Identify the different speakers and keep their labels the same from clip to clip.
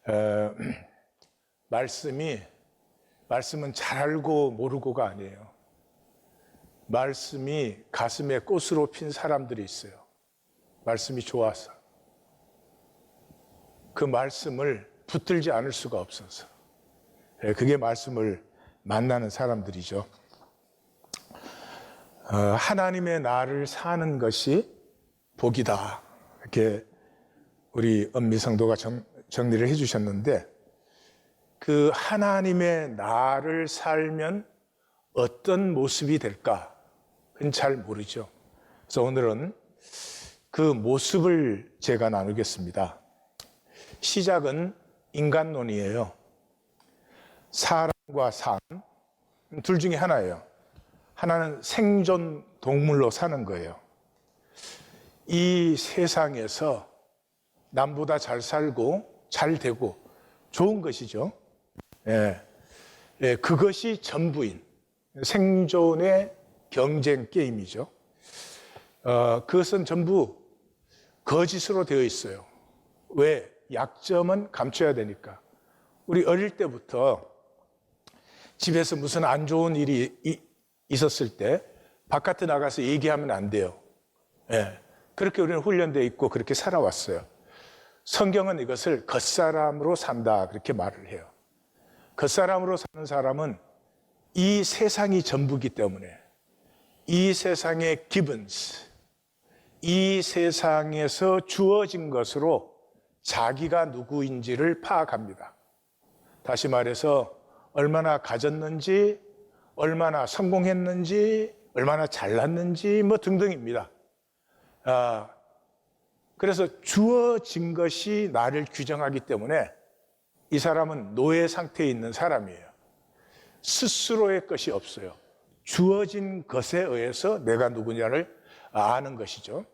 Speaker 1: 에, 말씀은 잘 알고 모르고가 아니에요. 말씀이 가슴에 꽃으로 핀 사람들이 있어요. 말씀이 좋아서. 그 말씀을 붙들지 않을 수가 없어서. 그게 말씀을 만나는 사람들이죠. 하나님의 나를 사는 것이 복이다. 이렇게 우리 엄미성도가 정리를 해주셨는데, 그 하나님의 나를 살면 어떤 모습이 될까? 그건 잘 모르죠. 그래서 오늘은 그 모습을 제가 나누겠습니다. 시작은 인간론이에요. 사람과 삶, 둘 중에 하나예요. 하나는 생존 동물로 사는 거예요. 이 세상에서 남보다 잘 살고 잘 되고 좋은 것이죠. 그것이 전부인 생존의 경쟁 게임이죠. 그것은 전부 거짓으로 되어 있어요. 왜? 약점은 감춰야 되니까. 우리 어릴 때부터 집에서 무슨 안 좋은 일이 있었을 때 바깥에 나가서 얘기하면 안 돼요. 그렇게 우리는 훈련되어 있고 그렇게 살아왔어요. 성경은 이것을 겉사람으로 산다 그렇게 말을 해요. 겉사람으로 사는 사람은 이 세상이 전부기 때문에 이 세상의 기분스, 이 세상에서 주어진 것으로 자기가 누구인지를 파악합니다. 다시 말해서 얼마나 가졌는지, 얼마나 성공했는지, 얼마나 잘났는지 뭐 등등입니다. 그래서 주어진 것이 나를 규정하기 때문에 이 사람은 노예 상태에 있는 사람이에요. 스스로의 것이 없어요. 주어진 것에 의해서 내가 누구냐를 아는 것이죠.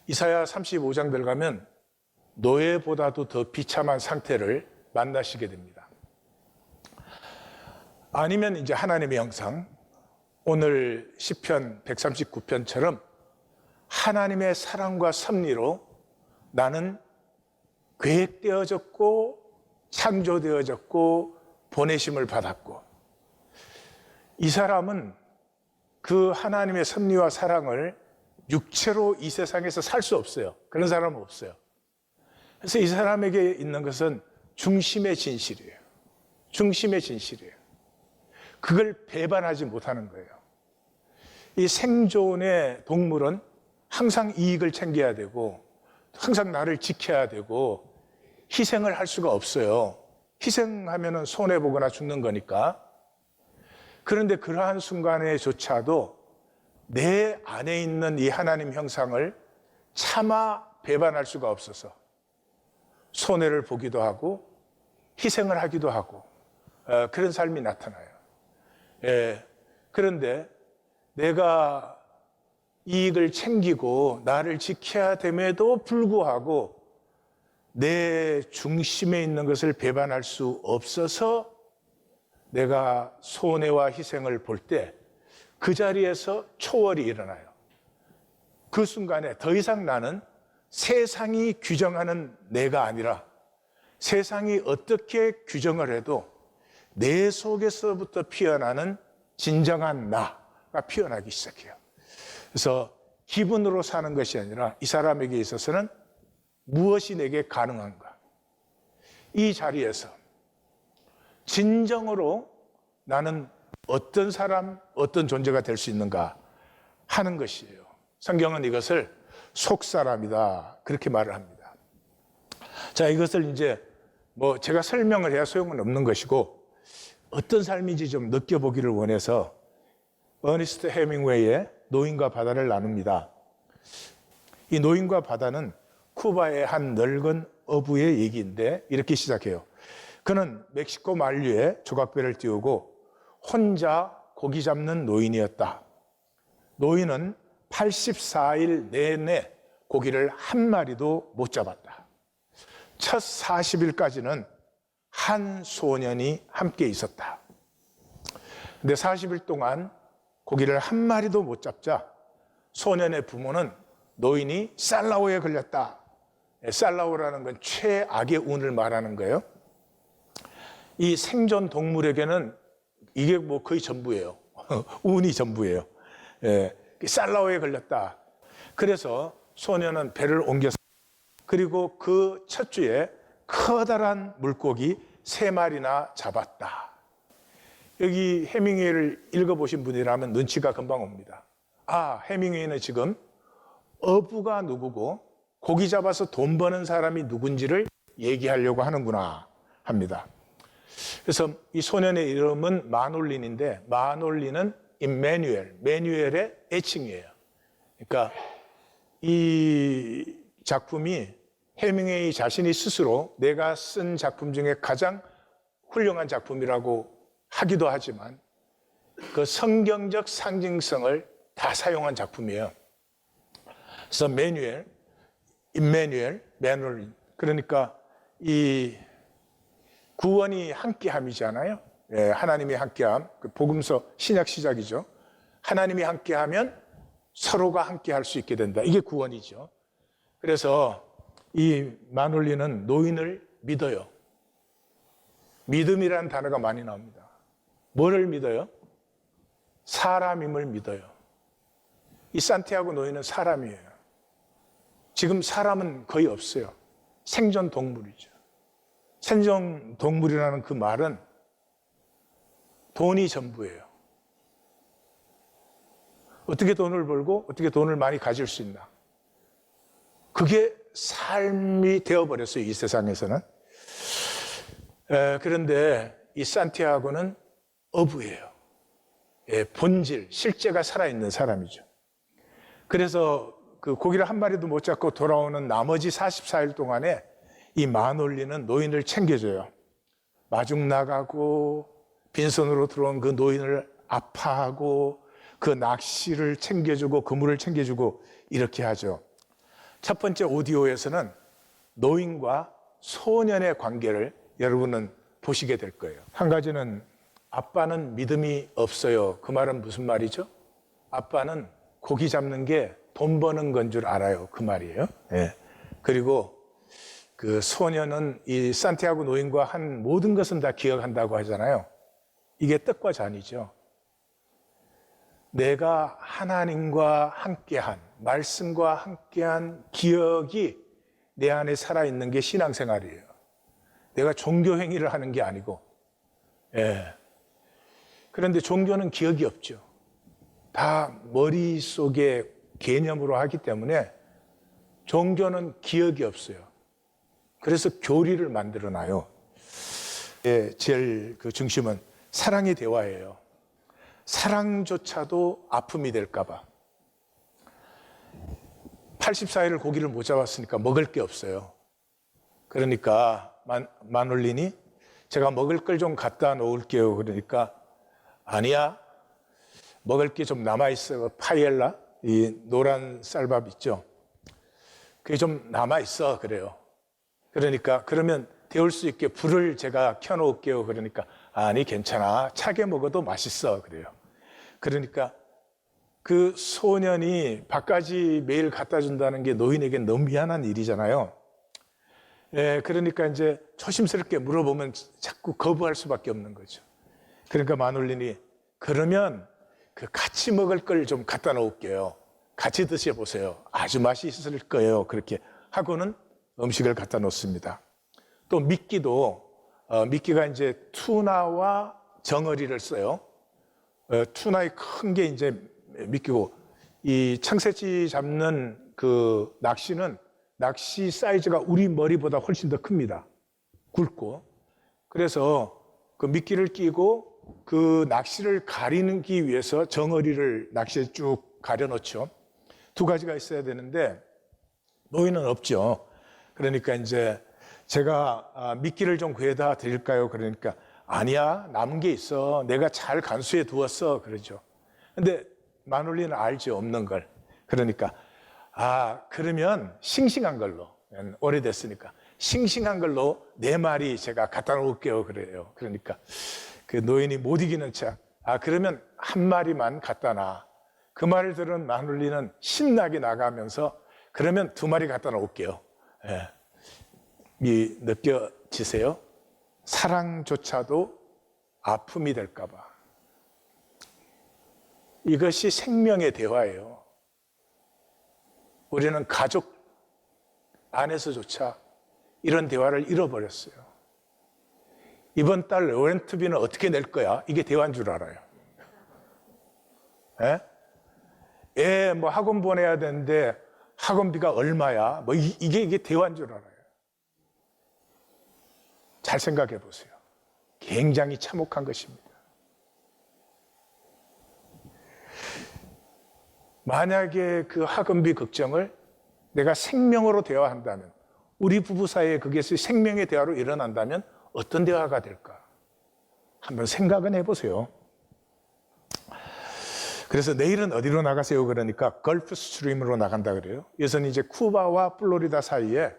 Speaker 1: 이사야 35장 들어가면 노예보다도 더 비참한 상태를 만나시게 됩니다. 아니면 이제 하나님의 형상, 오늘 시편 139편처럼 하나님의 사랑과 섭리로 나는 계획되어졌고 창조되어졌고 보내심을 받았고, 이 사람은 그 하나님의 섭리와 사랑을 육체로 이 세상에서 살 수 없어요. 그런 사람은 없어요. 그래서 이 사람에게 있는 것은 중심의 진실이에요. 중심의 진실이에요. 그걸 배반하지 못하는 거예요. 이 생존의 동물은 항상 이익을 챙겨야 되고 항상 나를 지켜야 되고 희생을 할 수가 없어요. 희생하면 손해보거나 죽는 거니까. 그런데 그러한 순간에조차도 내 안에 있는 이 하나님 형상을 차마 배반할 수가 없어서 손해를 보기도 하고 희생을 하기도 하고 그런 삶이 나타나요. 그런데 내가 이익을 챙기고 나를 지켜야 됨에도 불구하고 내 중심에 있는 것을 배반할 수 없어서 내가 손해와 희생을 볼 때 그 자리에서 초월이 일어나요. 그 순간에 더 이상 나는 세상이 규정하는 내가 아니라 세상이 어떻게 규정을 해도 내 속에서부터 피어나는 진정한 나가 피어나기 시작해요. 그래서 기분으로 사는 것이 아니라 이 사람에게 있어서는 무엇이 내게 가능한가? 이 자리에서 진정으로 나는 어떤 사람, 어떤 존재가 될 수 있는가 하는 것이에요. 성경은 이것을 속사람이다 그렇게 말을 합니다. 자, 이것을 이제 제가 설명을 해야 소용은 없는 것이고 어떤 삶인지 좀 느껴보기를 원해서 어니스트 헤밍웨이의 노인과 바다를 나눕니다. 이 노인과 바다는 쿠바의 한 늙은 어부의 얘기인데 이렇게 시작해요. 그는 멕시코 만류에 조각배를 띄우고 혼자 고기 잡는 노인이었다. 노인은 84일 내내 고기를 한 마리도 못 잡았다. 첫 40일까지는 한 소년이 함께 있었다. 근데 40일 동안 고기를 한 마리도 못 잡자 소년의 부모는 노인이 살라오에 걸렸다 살라오라는 건 최악의 운을 말하는 거예요. 이 생존 동물에게는 이게 뭐 거의 전부예요. 운이 전부예요. 예, 살라오에 걸렸다. 그래서 소년은 배를 옮겨서, 그리고 그 첫 주에 커다란 물고기 3마리나 잡았다. 여기 해밍웨이를 읽어보신 분이라면 눈치가 금방 옵니다. 아, 해밍웨이는 지금 어부가 누구고 고기 잡아서 돈 버는 사람이 누군지를 얘기하려고 하는구나 합니다. 그래서 이 소년의 이름은 마놀린인데, 마놀린은 임매뉴엘, 매뉴엘의 애칭이에요. 그러니까 이 작품이 해밍웨이 자신이 스스로 내가 쓴 작품 중에 가장 훌륭한 작품이라고 하기도 하지만 그 성경적 상징성을 다 사용한 작품이에요. 그래서 매뉴엘, 임매뉴엘, 매놀린, 그러니까 이 구원이 함께함이잖아요. 예, 하나님이 함께함, 그 복음서 신약 시작이죠. 하나님이 함께하면 서로가 함께할 수 있게 된다. 이게 구원이죠. 그래서 이 마놀리는 노인을 믿어요. 믿음이라는 단어가 많이 나옵니다. 뭐를 믿어요? 사람임을 믿어요. 이 산티아고 노인은 사람이에요. 지금 사람은 거의 없어요. 생존 동물이죠. 생존 동물이라는 그 말은 돈이 전부예요. 어떻게 돈을 벌고 어떻게 돈을 많이 가질 수 있나. 그게 삶이 되어버렸어요, 이 세상에서는. 그런데 이 산티아고는 어부예요. 본질, 실제가 살아있는 사람이죠. 그래서 그 고기를 한 마리도 못 잡고 돌아오는 나머지 44일 동안에 이 마놀리는 노인을 챙겨줘요. 마중 나가고 빈손으로 들어온 그 노인을 아파하고 그 낚시를 챙겨주고 그물을 챙겨주고 이렇게 하죠. 첫 번째 오디오에서는 노인과 소년의 관계를 여러분은 보시게 될 거예요. 한 가지는 아빠는 믿음이 없어요. 그 말은 무슨 말이죠? 아빠는 고기 잡는 게 돈 버는 건 줄 알아요. 그 말이에요. 예. 그리고 그 소년은 이 산티아고 노인과 한 모든 것은 다 기억한다고 하잖아요. 이게 뜻과 잔이죠. 내가 하나님과 함께한, 말씀과 함께한 기억이 내 안에 살아있는 게 신앙생활이에요. 내가 종교 행위를 하는 게 아니고. 예. 그런데 종교는 기억이 없죠. 다 머릿속에 개념으로 하기 때문에 종교는 기억이 없어요. 그래서 교리를 만들어 놔요. 예, 제일 그 중심은 사랑의 대화예요. 사랑조차도 아픔이 될까봐. 84일을 고기를 못 잡았으니까 먹을 게 없어요. 그러니까 마놀린이 제가 먹을 걸 좀 갖다 놓을게요. 그러니까 아니야, 먹을 게 좀 남아있어. 파이엘라, 이 노란 쌀밥 있죠. 그게 좀 남아있어. 그래요. 그러니까 그러면 데울 수 있게 불을 제가 켜놓을게요. 그러니까 아니 괜찮아, 차게 먹어도 맛있어. 그래요. 그러니까 그 소년이 밥까지 매일 갖다 준다는 게 노인에겐 너무 미안한 일이잖아요. 예, 그러니까 이제 조심스럽게 물어보면 자꾸 거부할 수밖에 없는 거죠. 그러니까 마놀린이 그러면 그 같이 먹을 걸 좀 갖다 놓을게요. 같이 드셔보세요. 아주 맛있을 거예요. 그렇게 하고는 음식을 갖다 놓습니다. 또 미끼도 미끼가 이제 투나와 정어리를 써요. 투나의 큰 게 이제 미끼고, 이 청새치 잡는 그 낚시는 낚시 사이즈가 우리 머리보다 훨씬 더 큽니다. 굵고. 그래서 그 미끼를 끼고 그 낚시를 가리기 위해서 정어리를 낚시에 쭉 가려놓죠. 두 가지가 있어야 되는데 노인은 없죠. 그러니까 이제 제가 미끼를 좀 구해다 드릴까요? 그러니까 아니야, 남은 게 있어. 내가 잘 간수해 두었어. 그러죠. 근데 마놀리는 알죠, 없는 걸. 그러니까 그러면 싱싱한 걸로, 오래됐으니까 싱싱한 걸로 4마리 제가 갖다 놓을게요. 그래요. 그러니까 그 노인이 못 이기는 척, 그러면 1마리만 갖다 놔. 그 말을 들은 마놀리는 신나게 나가면서 그러면 2마리 갖다 놓을게요. 예. 느껴지세요? 사랑조차도 아픔이 될까 봐. 이것이 생명의 대화예요. 우리는 가족 안에서조차 이런 대화를 잃어버렸어요. 이번 달 렌트비는 어떻게 낼 거야? 이게 대화인 줄 알아요. 애 뭐 학원 보내야 되는데 학원비가 얼마야? 뭐 이게 대화인 줄 알아요. 잘 생각해 보세요. 굉장히 참혹한 것입니다. 만약에 그 학원비 걱정을 내가 생명으로 대화한다면, 우리 부부 사이에 그것이 생명의 대화로 일어난다면 어떤 대화가 될까? 한번 생각은 해보세요. 그래서 내일은 어디로 나가세요? 그러니까 걸프 스트림으로 나간다 그래요. 이것은 이제 쿠바와 플로리다 사이에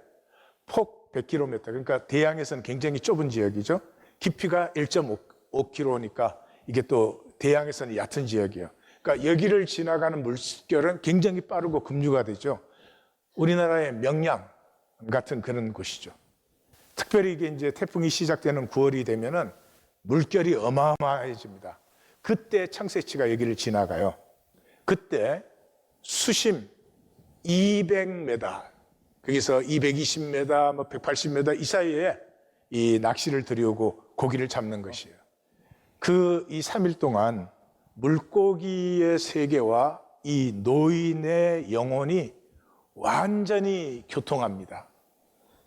Speaker 1: 폭 100km, 그러니까 대양에서는 굉장히 좁은 지역이죠. 깊이가 1.5km니까 이게 또 대양에서는 얕은 지역이에요. 그러니까 여기를 지나가는 물결은 굉장히 빠르고 급류가 되죠. 우리나라의 명량 같은 그런 곳이죠. 특별히 이게 이제 태풍이 시작되는 9월이 되면은 물결이 어마어마해집니다. 그때 청새치가 여기를 지나가요. 그때 수심 200m, 거기서 220m, 뭐 180m 이 사이에 이 낚시를 들여오고 고기를 잡는 것이에요. 이 3일 동안 물고기의 세계와 이 노인의 영혼이 완전히 교통합니다.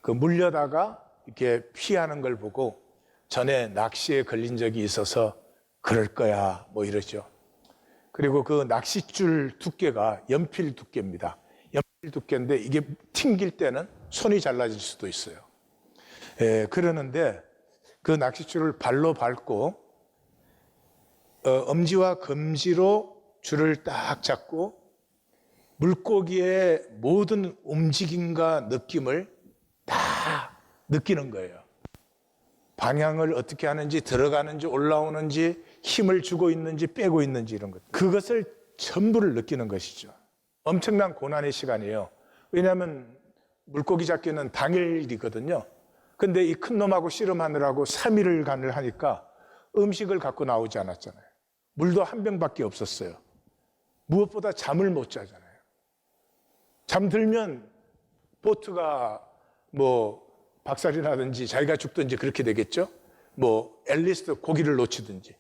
Speaker 1: 그 물려다가 이렇게 피하는 걸 보고 전에 낚시에 걸린 적이 있어서 그럴 거야 뭐 이러죠. 그리고 그 낚싯줄 두께가 연필 두께입니다. 연필 두께인데 이게 튕길 때는 손이 잘라질 수도 있어요. 그러는데 그 낚싯줄을 발로 밟고 엄지와 검지로 줄을 딱 잡고 물고기의 모든 움직임과 느낌을 다 느끼는 거예요. 방향을 어떻게 하는지, 들어가는지, 올라오는지, 힘을 주고 있는지, 빼고 있는지 이런 것. 그것을 전부를 느끼는 것이죠. 엄청난 고난의 시간이에요. 왜냐하면 물고기 잡기는 당일이거든요. 근데 이 큰 놈하고 씨름하느라고 3일간을 하니까 음식을 갖고 나오지 않았잖아요. 물도 한 병밖에 없었어요. 무엇보다 잠을 못 자잖아요. 잠들면 보트가 뭐 박살이 나든지 자기가 죽든지 그렇게 되겠죠. 뭐 앨리스도 고기를 놓치든지.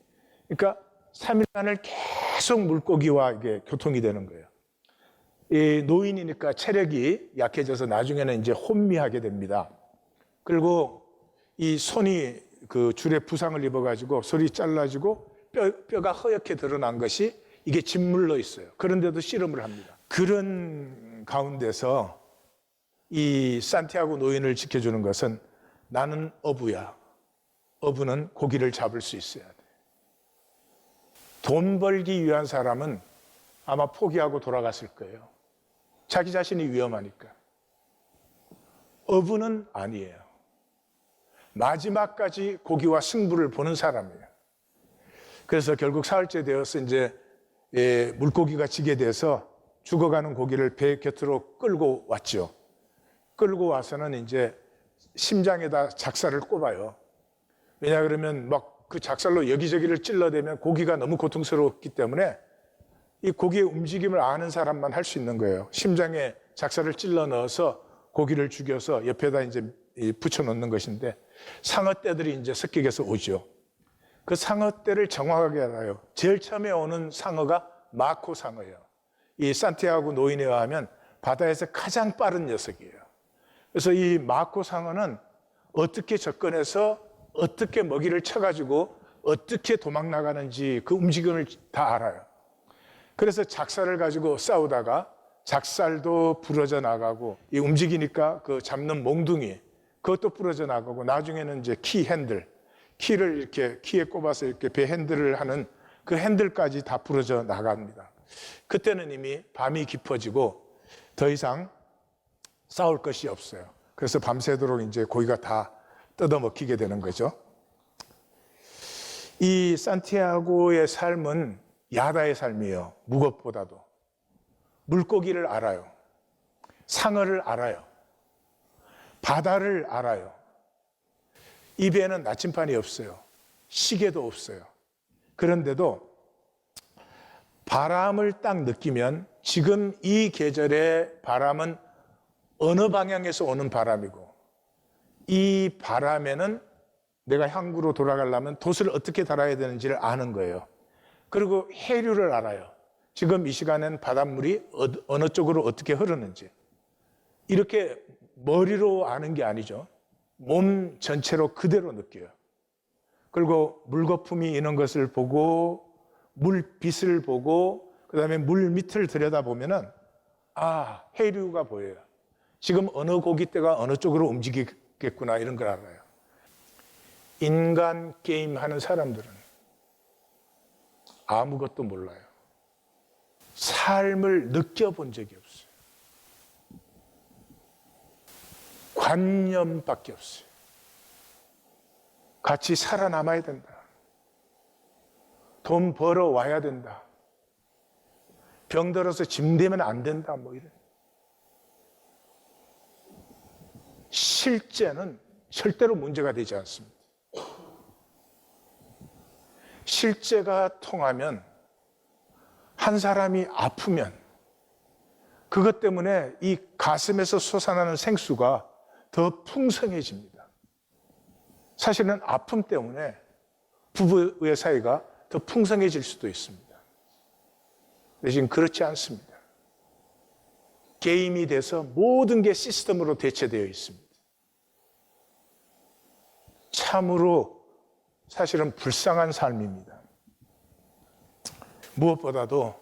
Speaker 1: 그러니까 3일간을 계속 물고기와 이게 교통이 되는 거예요. 이 노인이니까 체력이 약해져서 나중에는 이제 혼미하게 됩니다. 그리고 이 손이 그 줄에 부상을 입어가지고 손이 잘라지고 뼈가 허옇게 드러난 것이 이게 짓물러 있어요. 그런데도 씨름을 합니다. 그런 가운데서 이 산티아고 노인을 지켜주는 것은 나는 어부야. 어부는 고기를 잡을 수 있어야 돼. 돈 벌기 위한 사람은 아마 포기하고 돌아갔을 거예요. 자기 자신이 위험하니까. 어부는 아니에요. 마지막까지 고기와 승부를 보는 사람이에요. 그래서 결국 사흘째 되어서 이제 물고기가 지게 돼서 죽어가는 고기를 배 곁으로 끌고 왔죠. 끌고 와서는 이제 심장에다 작살을 꼽아요. 왜냐 그러면 막 그 작살로 여기저기를 찔러대면 고기가 너무 고통스럽기 때문에 이 고기의 움직임을 아는 사람만 할 수 있는 거예요. 심장에 작살을 찔러 넣어서 고기를 죽여서 옆에다 이제 붙여 놓는 것인데 상어떼들이 이제 습격해서 오죠. 그 상어떼를 정확하게 알아요. 제일 처음에 오는 상어가 마코 상어예요. 이 산티아고 노인에 의하면 바다에서 가장 빠른 녀석이에요. 그래서 이 마코 상어는 어떻게 접근해서 어떻게 먹이를 쳐가지고 어떻게 도망 나가는지 그 움직임을 다 알아요. 그래서 작살을 가지고 싸우다가 작살도 부러져 나가고 이 움직이니까 그 잡는 몽둥이 그것도 부러져 나가고 나중에는 이제 키 핸들, 키를 이렇게 키에 꼽아서 이렇게 배 핸들을 하는 그 핸들까지 다 부러져 나갑니다. 그때는 이미 밤이 깊어지고 더 이상 싸울 것이 없어요. 그래서 밤새도록 이제 고기가 다 뜯어먹히게 되는 거죠. 이 산티아고의 삶은 야다의 삶이에요. 무엇보다도. 물고기를 알아요. 상어를 알아요. 바다를 알아요. 입에는 나침반이 없어요. 시계도 없어요. 그런데도 바람을 딱 느끼면 지금 이 계절의 바람은 어느 방향에서 오는 바람이고, 이 바람에는 내가 항구로 돌아가려면 돛을 어떻게 달아야 되는지를 아는 거예요. 그리고 해류를 알아요. 지금 이 시간엔 바닷물이 어느 쪽으로 어떻게 흐르는지. 이렇게 머리로 아는 게 아니죠. 몸 전체로 그대로 느껴요. 그리고 물거품이 있는 것을 보고, 물빛을 보고, 그 다음에 물 밑을 들여다보면은, 아, 해류가 보여요. 지금 어느 고깃대가 어느 쪽으로 움직이겠구나, 이런 걸 알아요. 인간 게임 하는 사람들은 아무것도 몰라요. 삶을 느껴본 적이 없어요. 관념밖에 없어요. 같이 살아남아야 된다. 돈 벌어 와야 된다. 병들어서 짐 되면 안 된다. 뭐 이런. 실제는 절대로 문제가 되지 않습니다. 실제가 통하면, 한 사람이 아프면 그것 때문에 이 가슴에서 솟아나는 생수가 더 풍성해집니다. 사실은 아픔 때문에 부부의 사이가 더 풍성해질 수도 있습니다. 근데 지금 그렇지 않습니다. 게임이 돼서 모든 게 시스템으로 대체되어 있습니다. 참으로 사실은 불쌍한 삶입니다. 무엇보다도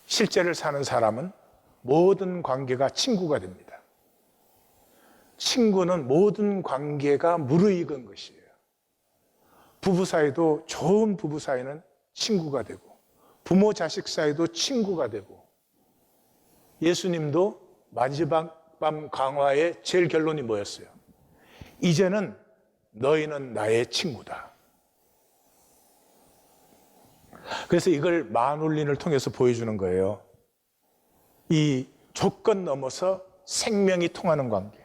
Speaker 1: 실제를 사는 사람은 모든 관계가 친구가 됩니다. 친구는 모든 관계가 무르익은 것이에요. 부부 사이도 좋은 부부 사이는 친구가 되고, 부모 자식 사이도 친구가 되고, 예수님도 마지막 밤 강화의 제일 결론이 뭐였어요? 이제는 너희는 나의 친구다. 그래서 이걸 마눌린을 통해서 보여주는 거예요. 이 조건 넘어서 생명이 통하는 관계.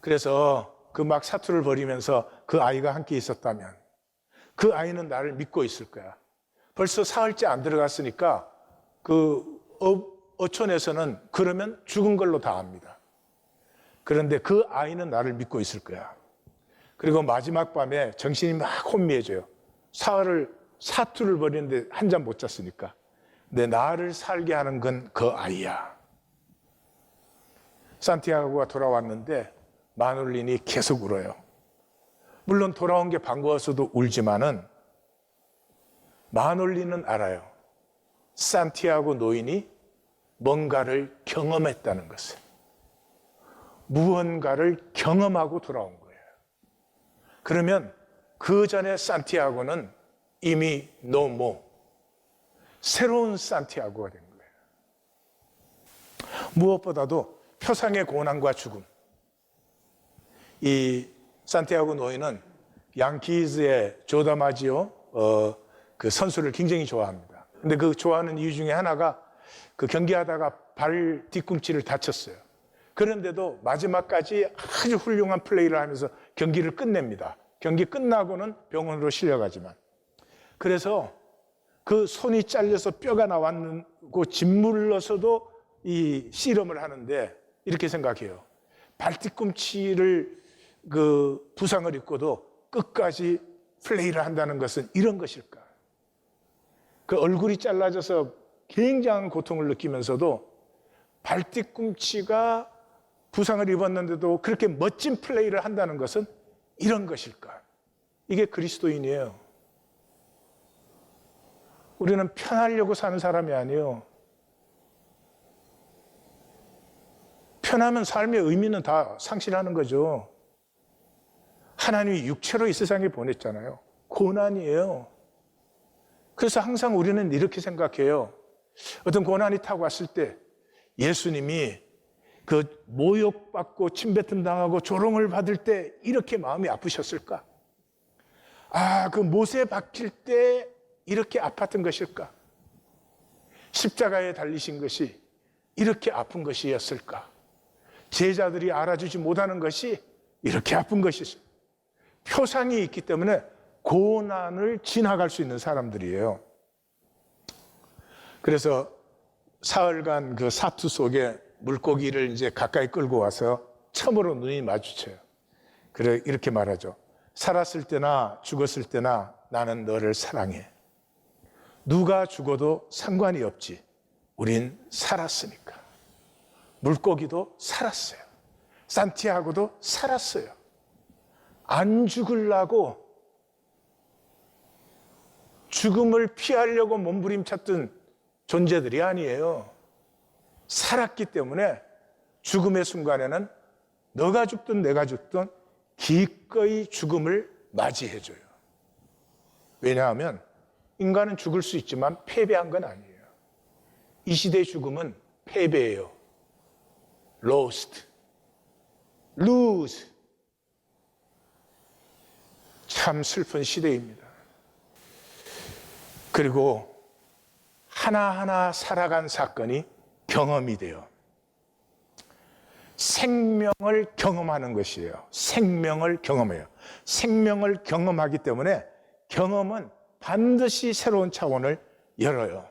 Speaker 1: 그래서 그 막 사투를 벌이면서 그 아이가 함께 있었다면 그 아이는 나를 믿고 있을 거야. 벌써 사흘째 안 들어갔으니까 그 어촌에서는 그러면 죽은 걸로 다 압니다. 그런데 그 아이는 나를 믿고 있을 거야. 그리고 마지막 밤에 정신이 막 혼미해져요. 사투를 벌이는데 한 잠 못 잤으니까. 근데 나를 살게 하는 건 그 아이야. 산티아고가 돌아왔는데 마눌린이 계속 울어요. 물론 돌아온 게 반가워서도 울지만은 마눌린은 알아요. 산티아고 노인이 뭔가를 경험했다는 것을. 무언가를 경험하고 돌아온 거예요. 그러면 그 전에 산티아고는 이미 노모, 새로운 산티아고가 된 거예요. 무엇보다도 표상의 고난과 죽음. 이 산티아고 노인은 양키즈의 조 다마지오 그 선수를 굉장히 좋아합니다. 근데 그 좋아하는 이유 중에 하나가 그 경기하다가 발 뒤꿈치를 다쳤어요. 그런데도 마지막까지 아주 훌륭한 플레이를 하면서 경기를 끝냅니다. 경기 끝나고는 병원으로 실려가지만. 그래서 그 손이 잘려서 뼈가 나왔고 짓물러서도 이 씨름을 하는데 이렇게 생각해요. 발 뒤꿈치를 그 부상을 입고도 끝까지 플레이를 한다는 것은 이런 것일까? 그 얼굴이 잘라져서 굉장한 고통을 느끼면서도 발 뒤꿈치가 부상을 입었는데도 그렇게 멋진 플레이를 한다는 것은 이런 것일까? 이게 그리스도인이에요. 우리는 편하려고 사는 사람이 아니에요. 편하면 삶의 의미는 다 상실하는 거죠. 하나님이 육체로 이 세상에 보냈잖아요. 고난이에요. 그래서 항상 우리는 이렇게 생각해요. 어떤 고난이 타고 왔을 때 예수님이 그 모욕받고 침뱉음 당하고 조롱을 받을 때 이렇게 마음이 아프셨을까? 아, 그 못에 박힐 때 이렇게 아팠던 것일까? 십자가에 달리신 것이 이렇게 아픈 것이었을까? 제자들이 알아주지 못하는 것이 이렇게 아픈 것이죠. 표상이 있기 때문에 고난을 지나갈 수 있는 사람들이에요. 그래서 사흘간 그 사투 속에 물고기를 이제 가까이 끌고 와서 처음으로 눈이 마주쳐요. 그래 이렇게 말하죠. 살았을 때나 죽었을 때나 나는 너를 사랑해. 누가 죽어도 상관이 없지. 우린 살았으니까. 물고기도 살았어요. 산티아고도 살았어요. 안 죽으려고 죽음을 피하려고 몸부림쳤던 존재들이 아니에요. 살았기 때문에 죽음의 순간에는 너가 죽든 내가 죽든 기꺼이 죽음을 맞이해줘요. 왜냐하면 인간은 죽을 수 있지만 패배한 건 아니에요. 이 시대의 죽음은 패배예요. lost, lose. 참 슬픈 시대입니다. 그리고 하나하나 살아간 사건이 경험이 돼요. 생명을 경험하는 것이에요. 생명을 경험해요. 생명을 경험하기 때문에 경험은 반드시 새로운 차원을 열어요.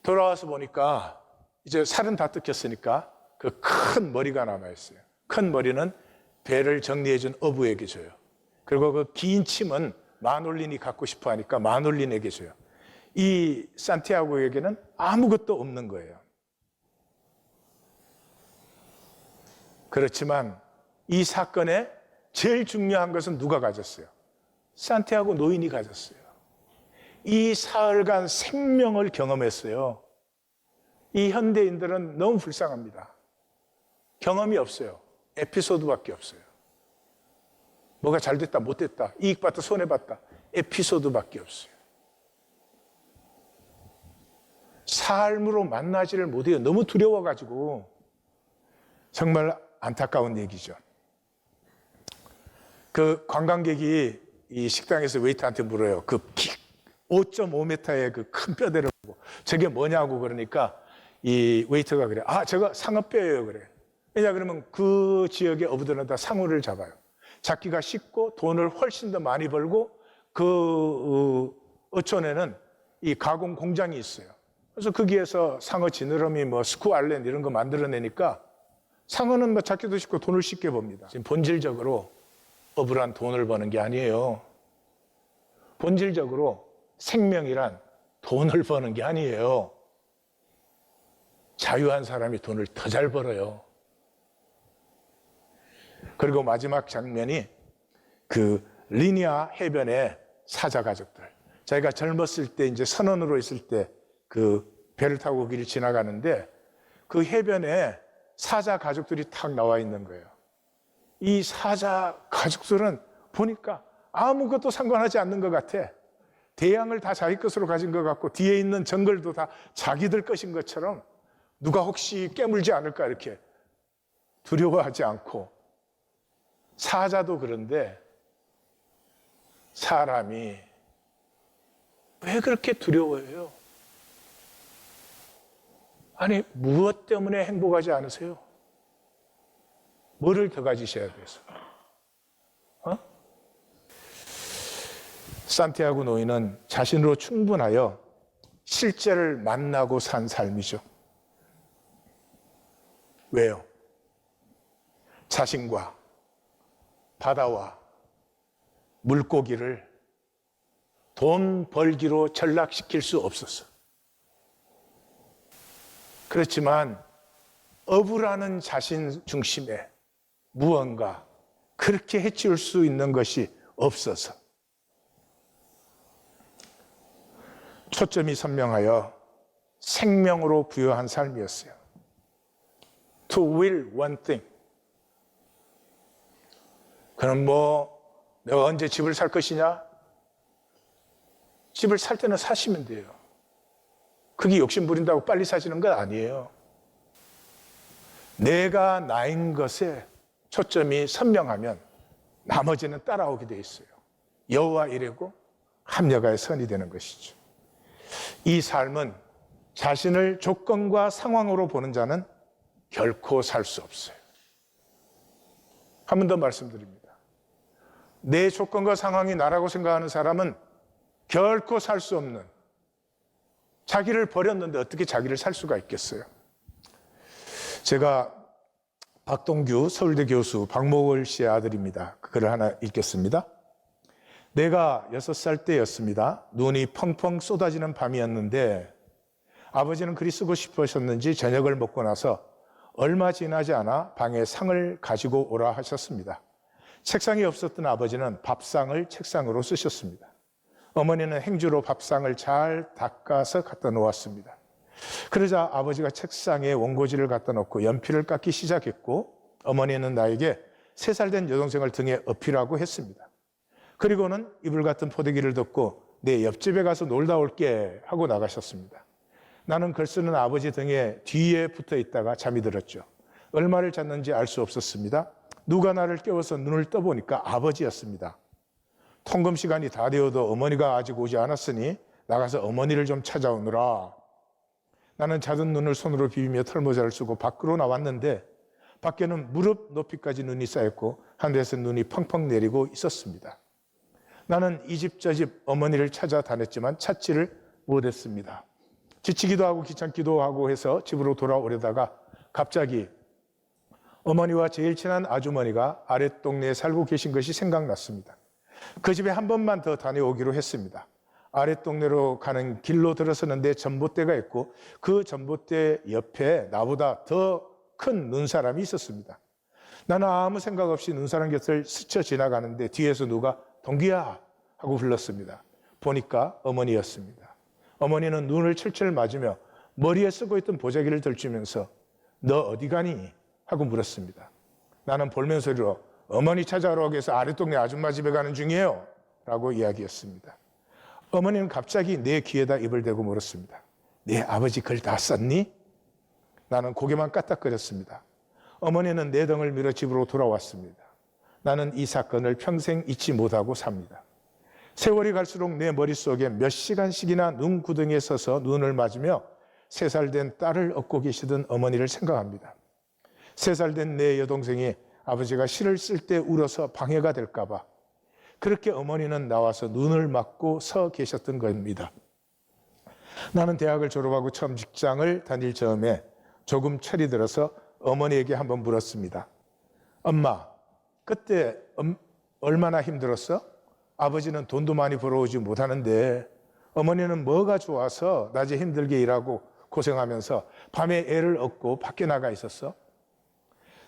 Speaker 1: 돌아와서 보니까 이제 살은 다 뜯겼으니까 그 큰 머리가 남아있어요. 큰 머리는 배를 정리해준 어부에게 줘요. 그리고 그 긴 침은 마놀린이 갖고 싶어 하니까 마놀린에게 줘요. 이 산티아고에게는 아무것도 없는 거예요. 그렇지만 이 사건에 제일 중요한 것은 누가 가졌어요? 산티아고 노인이 가졌어요. 이 사흘간 생명을 경험했어요. 이 현대인들은 너무 불쌍합니다. 경험이 없어요. 에피소드밖에 없어요. 뭐가 잘 됐다, 못 됐다, 이익봤다, 손해봤다, 에피소드밖에 없어요. 삶으로 만나지를 못해요. 너무 두려워가지고. 정말 안타까운 얘기죠. 그 관광객이 이 식당에서 웨이터한테 물어요. 그 5.5m의 그 큰 뼈대를 보고 저게 뭐냐고 그러니까 이 웨이터가 그래. 아, 저거 상어뼈예요. 그래. 왜냐 그러면 그 지역의 어부들은 다 상어를 잡아요. 잡기가 쉽고 돈을 훨씬 더 많이 벌고 그 어촌에는 이 가공 공장이 있어요. 그래서 거기에서 상어 지느러미 뭐 스쿠알렌 이런 거 만들어내니까 상어는 뭐 잡기도 쉽고 돈을 쉽게 법니다. 지금 본질적으로 어부란 돈을 버는 게 아니에요. 본질적으로 생명이란 돈을 버는 게 아니에요. 자유한 사람이 돈을 더 잘 벌어요. 그리고 마지막 장면이 그 리니아 해변의 사자 가족들. 자기가 젊었을 때 이제 선원으로 있을 때 그 배를 타고 거기를 지나가는데 그 해변에 사자 가족들이 탁 나와 있는 거예요. 이 사자 가족들은 보니까 아무것도 상관하지 않는 것 같아. 대양을 다 자기 것으로 가진 것 같고 뒤에 있는 정글도 다 자기들 것인 것처럼 누가 혹시 깨물지 않을까 이렇게 두려워하지 않고. 사자도 그런데 사람이 왜 그렇게 두려워해요? 아니, 무엇 때문에 행복하지 않으세요? 뭐를 더 가지셔야 돼서? 산티아고 노인은 자신으로 충분하여 실제를 만나고 산 삶이죠. 왜요? 자신과 바다와 물고기를 돈 벌기로 전락시킬 수 없었어. 그렇지만 어부라는 자신 중심에 무언가 그렇게 해치울 수 있는 것이 없어서 초점이 선명하여 생명으로 부여한 삶이었어요. To will one thing. 그럼 뭐 내가 언제 집을 살 것이냐? 집을 살 때는 사시면 돼요. 그게 욕심 부린다고 빨리 사시는 건 아니에요. 내가 나인 것에 초점이 선명하면 나머지는 따라오게 돼 있어요. 여호와 이레고 합력하여 선이 되는 것이죠. 이 삶은 자신을 조건과 상황으로 보는 자는 결코 살 수 없어요. 한 번 더 말씀드립니다. 내 조건과 상황이 나라고 생각하는 사람은 결코 살 수 없는, 자기를 버렸는데 어떻게 자기를 살 수가 있겠어요? 제가 박동규 서울대 교수 박목월 씨의 아들입니다. 그 글을 하나 읽겠습니다. 내가 6살 때였습니다. 눈이 펑펑 쏟아지는 밤이었는데 아버지는 글이 쓰고 싶으셨는지 저녁을 먹고 나서 얼마 지나지 않아 방에 상을 가지고 오라 하셨습니다. 책상이 없었던 아버지는 밥상을 책상으로 쓰셨습니다. 어머니는 행주로 밥상을 잘 닦아서 갖다 놓았습니다. 그러자 아버지가 책상에 원고지를 갖다 놓고 연필을 깎기 시작했고 어머니는 나에게 3살 된 여동생을 등에 업히라고 했습니다. 그리고는 이불 같은 포대기를 덮고 내 옆집에 가서 놀다 올게 하고 나가셨습니다. 나는 글 쓰는 아버지 등에 뒤에 붙어 있다가 잠이 들었죠. 얼마를 잤는지 알 수 없었습니다. 누가 나를 깨워서 눈을 떠보니까 아버지였습니다. 통금 시간이 다 되어도 어머니가 아직 오지 않았으니 나가서 어머니를 좀 찾아오느라. 나는 자던 눈을 손으로 비비며 털모자를 쓰고 밖으로 나왔는데 밖에는 무릎 높이까지 눈이 쌓였고 하늘에서 눈이 펑펑 내리고 있었습니다. 나는 이 집 저 집 어머니를 찾아 다녔지만 찾지를 못했습니다. 지치기도 하고 귀찮기도 하고 해서 집으로 돌아오려다가 갑자기 어머니와 제일 친한 아주머니가 아랫동네에 살고 계신 것이 생각났습니다. 그 집에 한 번만 더 다녀오기로 했습니다. 아랫동네로 가는 길로 들어서는데 전봇대가 있고 그 전봇대 옆에 나보다 더 큰 눈사람이 있었습니다. 나는 아무 생각 없이 눈사람 곁을 스쳐 지나가는데 뒤에서 누가 동기야 하고 불렀습니다. 보니까 어머니였습니다. 어머니는 눈을 철철 맞으며 머리에 쓰고 있던 보자기를 들추면서 너 어디 가니? 하고 물었습니다. 나는 볼멘 소리로 어머니 찾아오러 오기 위해서 아랫동네 아줌마 집에 가는 중이에요 라고 이야기했습니다. 어머니는 갑자기 내 귀에다 입을 대고 물었습니다. 네 아버지 글 다 썼니? 나는 고개만 까딱거렸습니다. 어머니는 내 등을 밀어 집으로 돌아왔습니다. 나는 이 사건을 평생 잊지 못하고 삽니다. 세월이 갈수록 내 머릿속에 몇 시간씩이나 눈구덩이에 서서 눈을 맞으며 3살 된 딸을 업고 계시던 어머니를 생각합니다. 3살 된 내 여동생이 아버지가 시를 쓸 때 울어서 방해가 될까 봐 그렇게 어머니는 나와서 눈을 맞고 서 계셨던 겁니다. 나는 대학을 졸업하고 처음 직장을 다닐 즈음에 조금 철이 들어서 어머니에게 한번 물었습니다. 엄마, 그때 얼마나 힘들었어? 아버지는 돈도 많이 벌어오지 못하는데 어머니는 뭐가 좋아서 낮에 힘들게 일하고 고생하면서 밤에 애를 얻고 밖에 나가 있었어?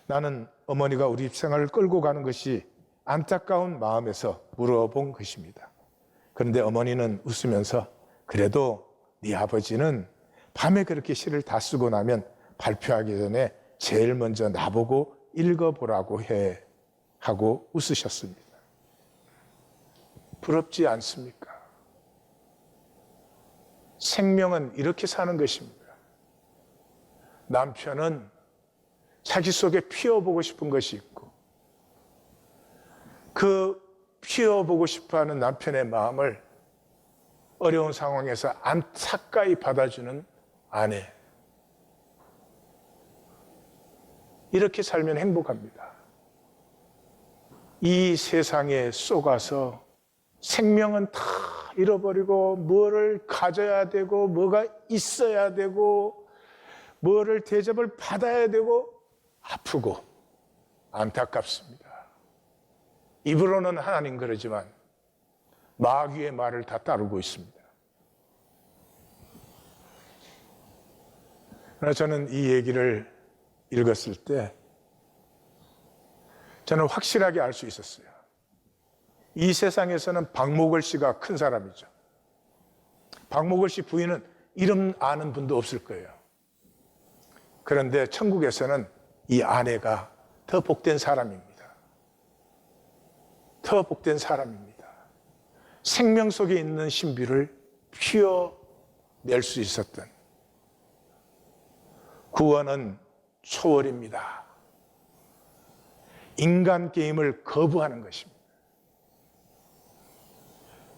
Speaker 1: 나는 어머니가 우리 생활을 끌고 가는 것이 안타까운 마음에서 물어본 것입니다. 그런데 어머니는 웃으면서 그래도 네 아버지는 밤에 그렇게 시를 다 쓰고 나면 발표하기 전에 제일 먼저 나보고 읽어보라고 해 하고 웃으셨습니다. 부럽지 않습니까? 생명은 이렇게 사는 것입니다. 남편은 자기 속에 피워보고 싶은 것이 있고 그 피워보고 싶어하는 남편의 마음을 어려운 상황에서 안타까이 받아주는 아내. 이렇게 살면 행복합니다. 이 세상에 쏘가서 생명은 다 잃어버리고 뭐를 가져야 되고 뭐가 있어야 되고 뭐를 대접을 받아야 되고 아프고 안타깝습니다. 입으로는 하나님 그러지만 마귀의 말을 다 따르고 있습니다. 그러나 저는 이 얘기를 읽었을 때 저는 확실하게 알 수 있었어요. 이 세상에서는 박목월 씨가 큰 사람이죠. 박목월 씨 부인은 이름 아는 분도 없을 거예요. 그런데 천국에서는 이 아내가 더 복된 사람입니다. 더 복된 사람입니다. 생명 속에 있는 신비를 피워낼 수 있었던 구원은 초월입니다. 인간 게임을 거부하는 것입니다.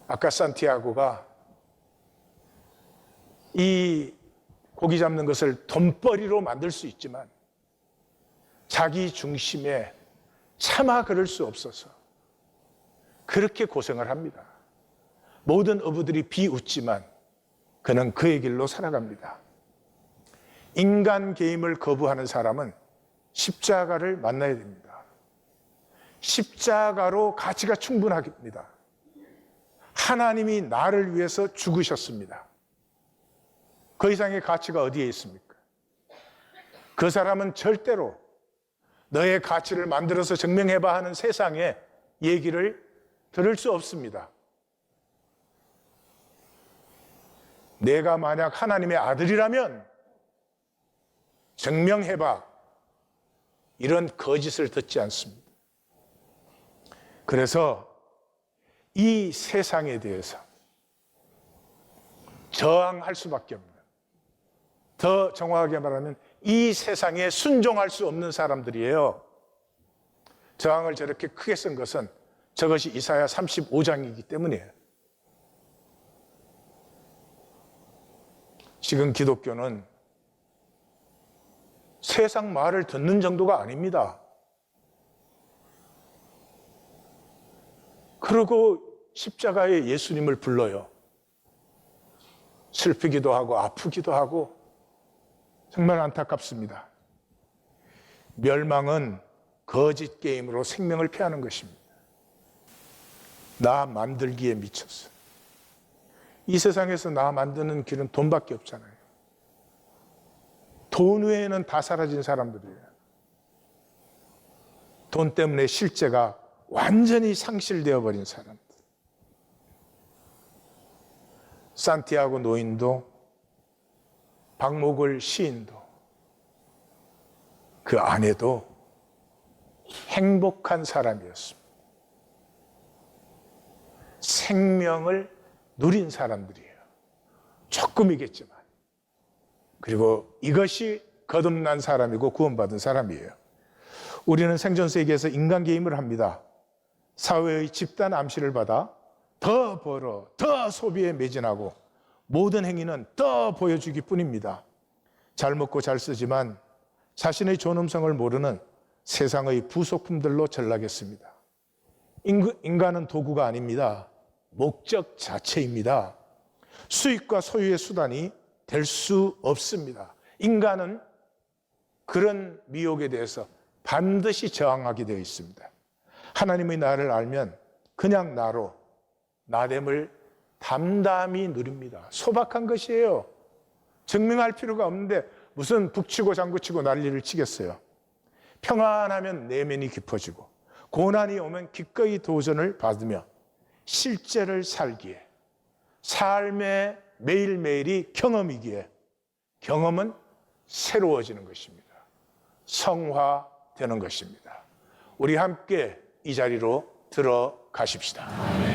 Speaker 1: 아까 산티아고가 이 고기 잡는 것을 돈벌이로 만들 수 있지만 자기 중심에 차마 그럴 수 없어서 그렇게 고생을 합니다. 모든 어부들이 비웃지만 그는 그의 길로 살아갑니다. 인간 계임을 거부하는 사람은 십자가를 만나야 됩니다. 십자가로 가치가 충분합니다. 하나님이 나를 위해서 죽으셨습니다. 그 이상의 가치가 어디에 있습니까? 그 사람은 절대로 너의 가치를 만들어서 증명해봐 하는 세상의 얘기를 들을 수 없습니다. 내가 만약 하나님의 아들이라면 증명해봐, 이런 거짓을 듣지 않습니다. 그래서 이 세상에 대해서 저항할 수밖에 없는, 더 정확하게 말하면 이 세상에 순종할 수 없는 사람들이에요. 저항을 저렇게 크게 쓴 것은 저것이 이사야 35장이기 때문이에요. 지금 기독교는 세상 말을 듣는 정도가 아닙니다. 그리고 십자가에 예수님을 불러요. 슬프기도 하고 아프기도 하고 정말 안타깝습니다. 멸망은 거짓 게임으로 생명을 패하는 것입니다. 나 만들기에 미쳤어. 이 세상에서 나 만드는 길은 돈밖에 없잖아요. 돈 외에는 다 사라진 사람들이에요. 돈 때문에 실제가 완전히 상실되어 버린 사람들. 산티아고 노인도, 박목을 시인도, 그 아내도 행복한 사람이었습니다. 생명을 누린 사람들이에요. 조금이겠지만. 그리고 이것이 거듭난 사람이고 구원받은 사람이에요. 우리는 생존 세계에서 인간 게임을 합니다. 사회의 집단 암시를 받아 더 벌어, 더 소비에 매진하고 모든 행위는 더 보여주기 뿐입니다. 잘 먹고 잘 쓰지만 자신의 존엄성을 모르는 세상의 부속품들로 전락했습니다. 인간은 도구가 아닙니다. 목적 자체입니다. 수익과 소유의 수단이 될 수 없습니다. 인간은 그런 미혹에 대해서 반드시 저항하게 되어 있습니다. 하나님의 나를 알면 그냥 나로 나됨을 담담히 누립니다. 소박한 것이에요. 증명할 필요가 없는데 무슨 북치고 장구치고 난리를 치겠어요. 평안하면 내면이 깊어지고 고난이 오면 기꺼이 도전을 받으며 실제를 살기에, 삶의 매일매일이 경험이기에 경험은 새로워지는 것입니다. 성화되는 것입니다. 우리 함께 이 자리로 들어가십시다.